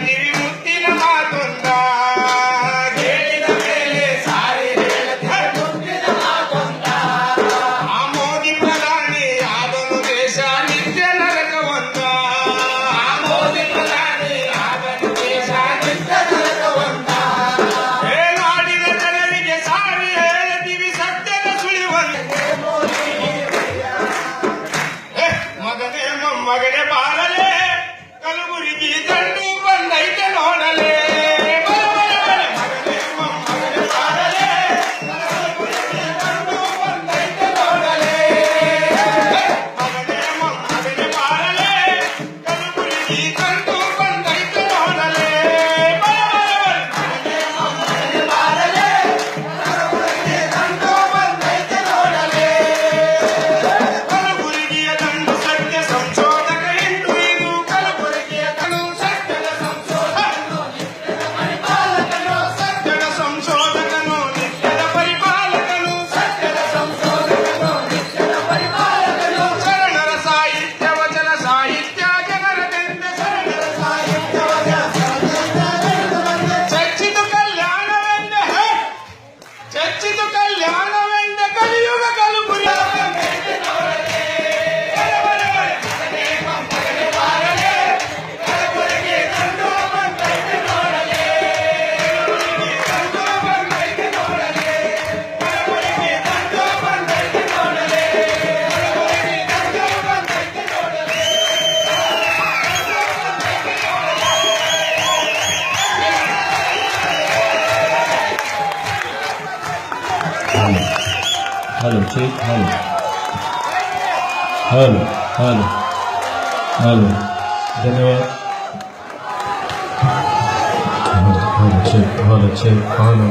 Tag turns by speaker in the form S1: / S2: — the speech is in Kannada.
S1: ಹೇಳ್ತೀವಿ ಮುತ್ತಿನ ಮಾತೊಂದ ಹೇಳಿದ ಮೇಲೆ ಸಾರಿ ಹೇಳ್ತೀವಿ ಮುತ್ತಿನ ಮಾತೊಂದ ಆ ಮೋದಿ ಪ್ರಧಾನಿ ಆದನು ದೇಶ ನಿತ್ಯ ನರಕವಂತ ಆ ಮೋದಿ ಪ್ರಧಾನಿ ಆದನು ದೇಶ ನಿತ್ಯ ನರಕವಂತ ನಾಡಿನ ಜನರಿಗೆ ಸಾರಿ ಹೇಳ್ತೀವಿ ಸತ್ಯದ ಸುಳಿವಂತ ಮಗನೇ ಮೊಮ್ಮಗನೇ ಬಾರಲೇ ಕಲಬುರಗಿ ದಂಡು ಬಂದೈತೆ ನೋಡಲೇ ಮಗನೇ ಮೊಮ್ಮಗನೇ ಬಾರಲೇ ಕಲಬುರಗಿ ದಂಡು ಬಂದೈತೆ ನೋಡಲೇ ಮಗನೇ ಮೊಮ್ಮಗನೇ ಬಾರಲೇ ಕಲಬುರಗಿ ದಂಡು ಬಂದೈತೆ ನೋಡಲೇ ಮಗನೇ ಮೊಮ್ಮಗನೇ ಬಾರಲೇ ಕಲಬುರಗಿ ದಂಡು ಬಂದೈತೆ ನೋಡಲೇ ಕಲಬುರಗಿಯ ದಂಡು ಸತ್ಯ ಸಂಶೋಧಕ ಎಂದು ಇದು ಕಲಬುರಗಿಯ ದಂಡು ಸತ್ಯದ ಸಂಶೋಧಕನು ಸತ್ಯದ ಸಂಶೋಧಕನು ನಿತ್ಯದ ಪರಿಪಾಲಕನು ಸತ್ಯದ ಸಂಶೋಧಕನು ನಿತ್ಯದ ಪರಿಪಾಲಕನು ಶರಣರ ಸಾಹಿತ್ಯ ವಚನ ಸಾಹಿತ್ಯ ಜನರದೆಂದ ಶರಣರ ಸಾಹಿತ್ಯ ವಚನ ಚರ್ಚಿತು ಕಲ್ಯಾಣವೆಂದ ಚರ್ಚಿತು ಕಲ್ಯಾಣವೆಂದ ಕಲಿಯುಗ Kalaburagi
S2: hello check hello hello hello hello धन्यवाद हेलो चेक हेलो